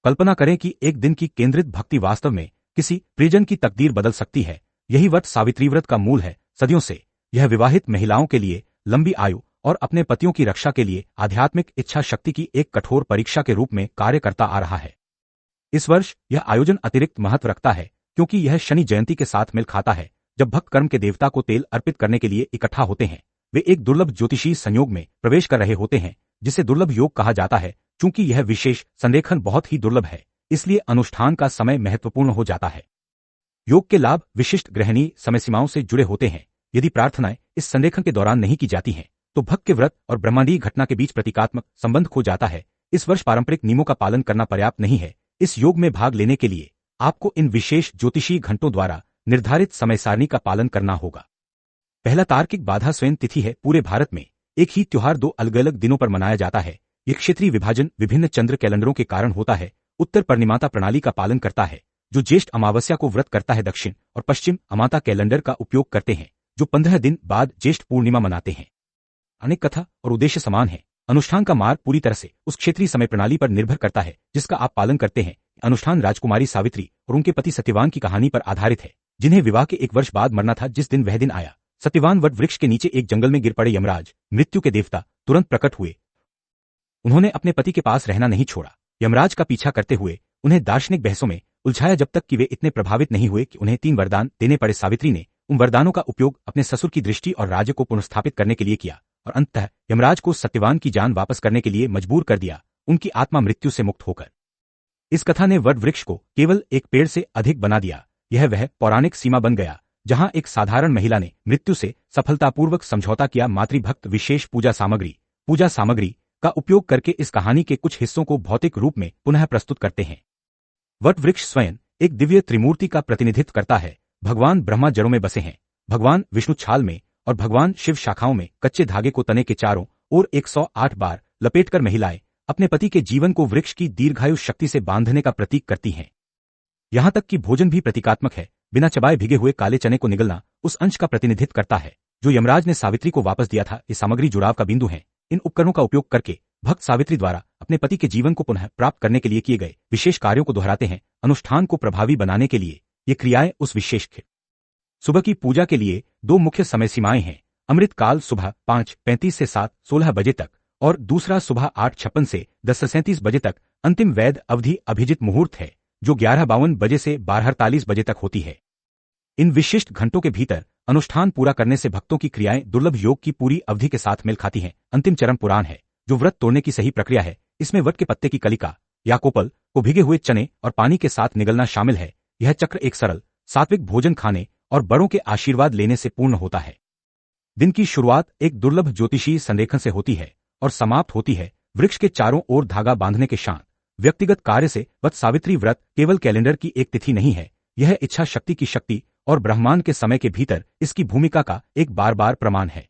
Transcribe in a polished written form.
कल्पना करें कि एक दिन की केंद्रित भक्ति वास्तव में किसी प्रियजन की तकदीर बदल सकती है। यही वट सावित्री व्रत का मूल है। सदियों से यह विवाहित महिलाओं के लिए लंबी आयु और अपने पतियों की रक्षा के लिए आध्यात्मिक इच्छा शक्ति की एक कठोर परीक्षा के रूप में कार्य करता आ रहा है। इस वर्ष यह आयोजन अतिरिक्त महत्व रखता है क्योंकि यह शनि जयंती के साथ मेल खाता है, जब भक्त कर्म के देवता को तेल अर्पित करने के लिए इकट्ठा होते हैं। वे एक दुर्लभ ज्योतिषीय संयोग में प्रवेश कर रहे होते हैं, जिसे दुर्लभ योग कहा जाता है। चूंकि यह विशेष संरेखन बहुत ही दुर्लभ है, इसलिए अनुष्ठान का समय महत्वपूर्ण हो जाता है। योग के लाभ विशिष्ट ग्रहणीय समय सीमाओं से जुड़े होते हैं। यदि प्रार्थनाएं इस संरेखन के दौरान नहीं की जाती हैं, तो भक्त के व्रत और ब्रह्मांडीय घटना के बीच प्रतीकात्मक संबंध खो जाता है। इस वर्ष पारंपरिक नियमों का पालन करना पर्याप्त नहीं है। इस योग में भाग लेने के लिए आपको इन विशेष ज्योतिषीय घंटों द्वारा निर्धारित समय सारणी का पालन करना होगा। पहला तार्किक बाधा स्वयं तिथि है। पूरे भारत में एक ही त्योहार दो अलग अलग दिनों पर मनाया जाता है। यह क्षेत्रीय विभाजन विभिन्न चंद्र कैलेंडरों के कारण होता है। उत्तर परिनिमाता प्रणाली का पालन करता है, जो ज्येष्ठ अमावस्या को व्रत करता है। दक्षिण और पश्चिम अमाता कैलेंडर का उपयोग करते हैं, जो 15 दिन बाद ज्येष्ठ पूर्णिमा मनाते हैं। अनेक कथा और उद्देश्य समान है। अनुष्ठान का मार्ग पूरी तरह से उस क्षेत्रीय समय प्रणाली पर निर्भर करता है जिसका आप पालन करते हैं। अनुष्ठान राजकुमारी सावित्री और उनके पति सत्यवान की कहानी पर आधारित है, जिन्हें विवाह के 1 वर्ष बाद मरना था। जिस दिन वह दिन आया, सत्यवान वट वृक्ष के नीचे एक जंगल में गिर पड़े। यमराज, मृत्यु के देवता, तुरंत प्रकट हुए। उन्होंने अपने पति के पास रहना नहीं छोड़ा। यमराज का पीछा करते हुए उन्हें दार्शनिक बहसों में उलझाया, जब तक कि वे इतने प्रभावित नहीं हुए कि उन्हें 3 वरदान देने पड़े। सावित्री ने उन वरदानों का उपयोग अपने ससुर की दृष्टि और राज्य को पुनर्स्थापित करने के लिए किया और अंततः यमराज को सत्यवान की जान वापस करने के लिए मजबूर कर दिया, उनकी आत्मा मृत्यु से मुक्त होकर। इस कथा ने वट वृक्ष को केवल एक पेड़ से अधिक बना दिया। यह वह पौराणिक सीमा बन गया जहां एक साधारण महिला ने मृत्यु से सफलतापूर्वक समझौता किया। मातृभक्त विशेष पूजा सामग्री का उपयोग करके इस कहानी के कुछ हिस्सों को भौतिक रूप में पुनः प्रस्तुत करते हैं। वट वृक्ष स्वयं एक दिव्य त्रिमूर्ति का प्रतिनिधित्व करता है। भगवान ब्रह्मा जड़ों में बसे हैं, भगवान विष्णु छाल में और भगवान शिव शाखाओं में। कच्चे धागे को तने के चारों ओर 108 बार लपेटकर महिलाएं अपने पति के जीवन को वृक्ष की दीर्घायु शक्ति से बांधने का प्रतीक करती हैं। यहां तक कि भोजन भी प्रतीकात्मक है। बिना चबाए भिगे हुए काले चने को निगलना उस अंश का प्रतिनिधित्व करता है जो यमराज ने सावित्री को वापस दिया था। ये सामग्री जुड़ाव का बिंदु है। इन उपकरणों का उपयोग करके भक्त सावित्री द्वारा अपने पति के जीवन को पुनः प्राप्त करने के लिए किए गए विशेष कार्यों को दोहराते हैं। अनुष्ठान को प्रभावी बनाने के लिए ये क्रियाएं उस विशेष सुबह की पूजा के लिए 2 मुख्य समय सीमाएं हैं। अमृत काल सुबह 5:35 से 7:16 बजे तक और दूसरा सुबह 8:56 से 10:37 बजे तक। अंतिम वैध अवधि अभिजित मुहूर्त है, जो 11:52 बजे से 12:48 बजे तक होती है। इन विशिष्ट घंटों के भीतर अनुष्ठान पूरा करने से भक्तों की क्रियाएं दुर्लभ योग की पूरी अवधि के साथ मेल खाती हैं। अंतिम चरण पुराण है, जो व्रत तोड़ने की सही प्रक्रिया है। इसमें वट के पत्ते की कलिका या कोपल को भीगे हुए चने और पानी के साथ निगलना शामिल है। यह चक्र एक सरल सात्विक भोजन खाने और बड़ों के आशीर्वाद लेने से पूर्ण होता है। दिन की शुरुआत एक दुर्लभ ज्योतिषीय संरेखन से होती है और समाप्त होती है वृक्ष के चारों ओर धागा बांधने के शांत व्यक्तिगत कार्य से। वट सावित्री व्रत केवल कैलेंडर की एक तिथि नहीं है, यह इच्छा शक्ति की शक्ति और ब्रह्मांड के समय के भीतर इसकी भूमिका का एक बार बार प्रमाण है।